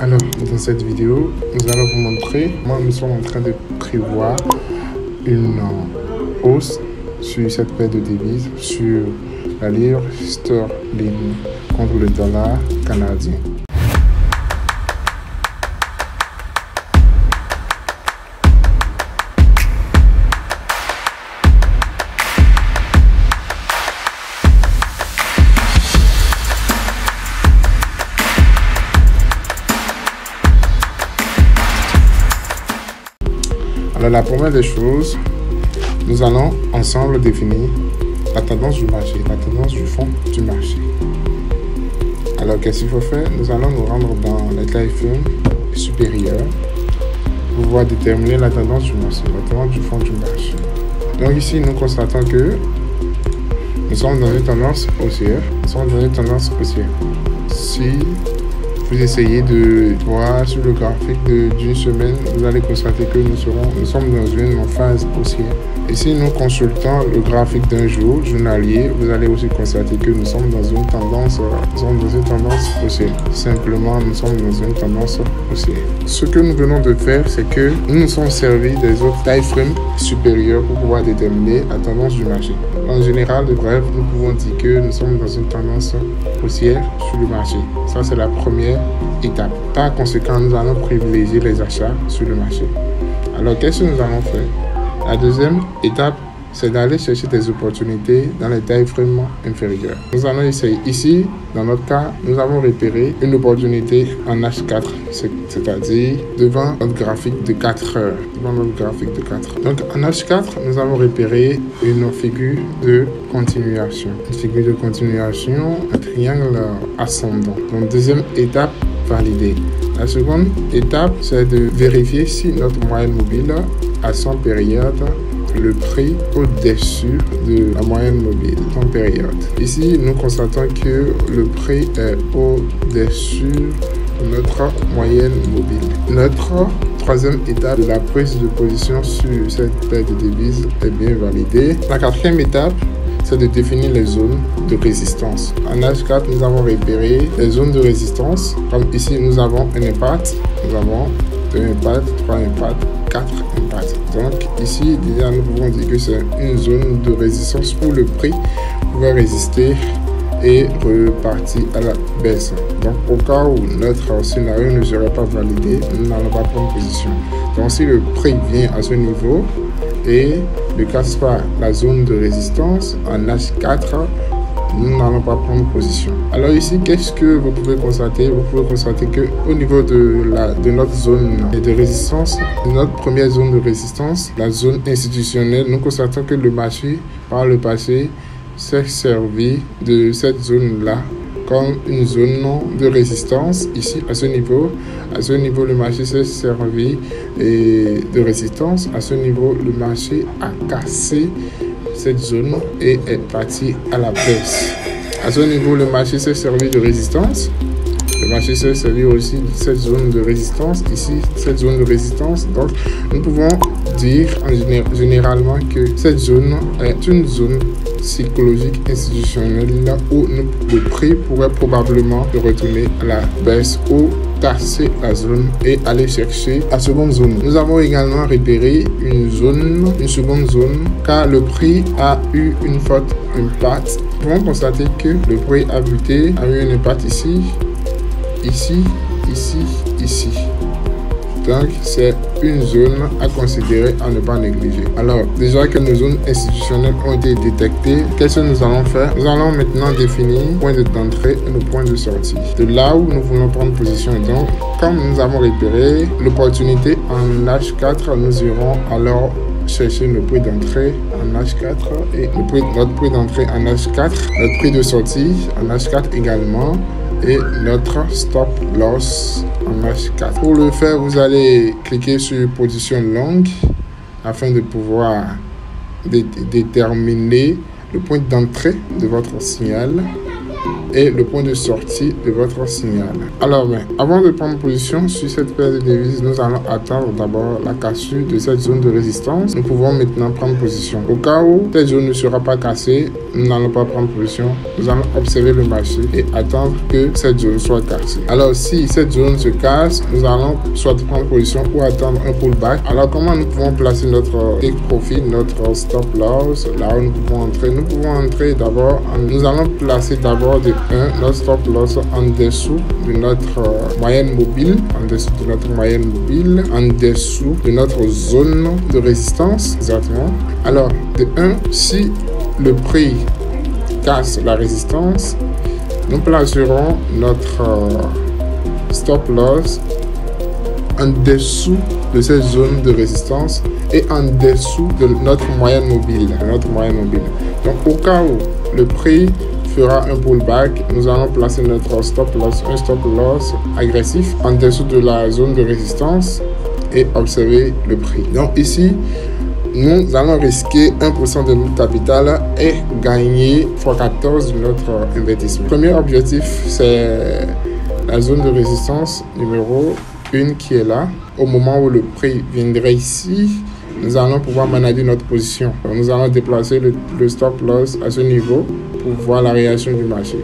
Alors, dans cette vidéo, nous allons vous montrer comment nous sommes en train de prévoir une hausse sur cette paire de devises sur la livre sterling contre le dollar canadien. Alors la première des choses, nous allons ensemble définir la tendance du marché, la tendance du fond du marché. Alors qu'est-ce qu'il faut faire? Nous allons nous rendre dans les time frames supérieurs pour pouvoir déterminer la tendance du marché, la tendance du fond du marché. Donc ici, nous constatons que nous sommes dans une tendance haussière. Si vous essayez de voir sur le graphique d'une semaine, vous allez constater que nous sommes dans une phase haussière. Et si nous consultons le graphique d'un jour journalier, vous allez aussi constater que nous sommes dans une tendance haussière. Simplement, nous sommes dans une tendance haussière. Ce que nous venons de faire, c'est que nous nous sommes servis des autres time frames supérieurs pour pouvoir déterminer la tendance du marché. En général, de bref, nous pouvons dire que nous sommes dans une tendance haussière sur le marché. Ça, c'est la première étape. Par conséquent, nous allons privilégier les achats sur le marché. Alors, qu'est-ce que nous allons faire? La deuxième étape, c'est d'aller chercher des opportunités dans les time frames inférieurs. Nous allons essayer. Ici, dans notre cas, nous avons repéré une opportunité en H4, c'est-à-dire devant notre graphique de 4 heures. Donc, en H4, nous avons repéré une figure de continuation. Une figure de continuation, un triangle ascendant. Donc, deuxième étape, validée. La seconde étape, c'est de vérifier si notre moyenne mobile à 100 périodes, le prix au-dessus de la moyenne mobile en période. Ici, nous constatons que le prix est au-dessus de notre moyenne mobile. Notre troisième étape de la prise de position sur cette paire de devises est bien validée. La quatrième étape, c'est de définir les zones de résistance. En H4, nous avons repéré les zones de résistance. Comme ici, nous avons un impact, nous avons 2 impacts, 3 impacts, 4 impacts. Donc ici, déjà, nous pouvons dire que c'est une zone de résistance où le prix pouvait résister et repartir à la baisse. Donc au cas où notre scénario ne serait pas validé, nous n'allons pas prendre position. Donc si le prix vient à ce niveau et ne casse pas la zone de résistance en H4, nous n'allons pas prendre position. Alors ici, qu'est-ce que vous pouvez constater? Vous pouvez constater que au niveau de notre zone de résistance, de notre première zone de résistance, la zone institutionnelle, nous constatons que le marché, par le passé, s'est servi de cette zone-là comme une zone de résistance. Ici, à ce niveau, le marché s'est servi de résistance. À ce niveau, le marché a cassé cette zone et est parti à la baisse. À ce niveau, le marché s'est servi de résistance. Le marché s'est servi aussi de cette zone de résistance. Ici, cette zone de résistance. Donc, nous pouvons dire généralement que cette zone est une zone psychologique institutionnelle où le prix pourrait probablement retourner à la baisse ou casser la zone et aller chercher la seconde zone. Nous avons également repéré une seconde zone car le prix a eu une forte impact. Nous pouvons constater que le prix a buté, a eu un impact ici, ici. Donc, c'est une zone à considérer à ne pas négliger. Alors, déjà que nos zones institutionnelles ont été détectées, qu'est-ce que nous allons faire? Nous allons maintenant définir le point d'entrée et le point de sortie. De là où nous voulons prendre position. Donc, comme nous avons repéré l'opportunité en H4, nous irons alors chercher nos prix d'entrée en H4 et notre prix d'entrée en H4, notre prix de sortie en H4 également et notre stop loss en H4. Pour le faire, vous allez cliquer sur position longue afin de pouvoir déterminer le point d'entrée de votre signal. et le point de sortie de votre signal. Alors, mais avant de prendre position sur cette paire de devises, nous allons attendre d'abord la cassure de cette zone de résistance. Nous pouvons maintenant prendre position. Au cas où cette zone ne sera pas cassée, nous n'allons pas prendre position. Nous allons observer le marché et attendre que cette zone soit cassée. Alors, si cette zone se casse, nous allons soit prendre position ou attendre un pullback. Alors, comment nous pouvons placer notre take profit, notre stop loss, là où nous pouvons entrer? Nous pouvons entrer d'abord, nous allons placer d'abord de 1 notre stop loss en dessous de notre moyenne mobile, en dessous de notre zone de résistance, exactement. Alors, de 1, si le prix casse la résistance, nous placerons notre stop loss en dessous de cette zone de résistance et en dessous de notre moyenne mobile. Donc, au cas où le prix fera un pullback, nous allons placer notre stop loss, un stop loss agressif en dessous de la zone de résistance et observer le prix. Donc ici, nous allons risquer 1% de notre capital et gagner x14 de notre investissement. Premier objectif, c'est la zone de résistance numéro 1 qui est là. Au moment où le prix viendrait ici, nous allons pouvoir manager notre position. Donc, nous allons déplacer le stop loss à ce niveau pour voir la réaction du marché.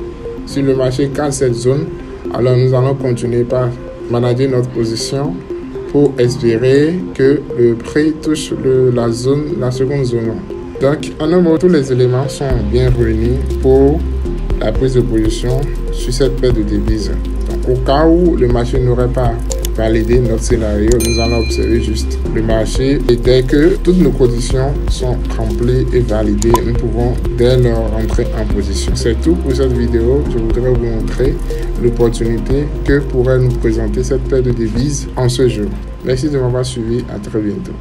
Si le marché casse cette zone, alors nous allons continuer par manager notre position pour espérer que le prix touche la seconde zone. Donc, en un mot, tous les éléments sont bien réunis pour la prise de position sur cette paire de devises. Donc, au cas où le marché n'aurait pas validé notre scénario, nous allons observer juste le marché et dès que toutes nos conditions sont remplies et validées, nous pouvons dès lors rentrer en position. C'est tout pour cette vidéo. Je voudrais vous montrer l'opportunité que pourrait nous présenter cette paire de devises en ce jour. Merci de m'avoir suivi. À très bientôt.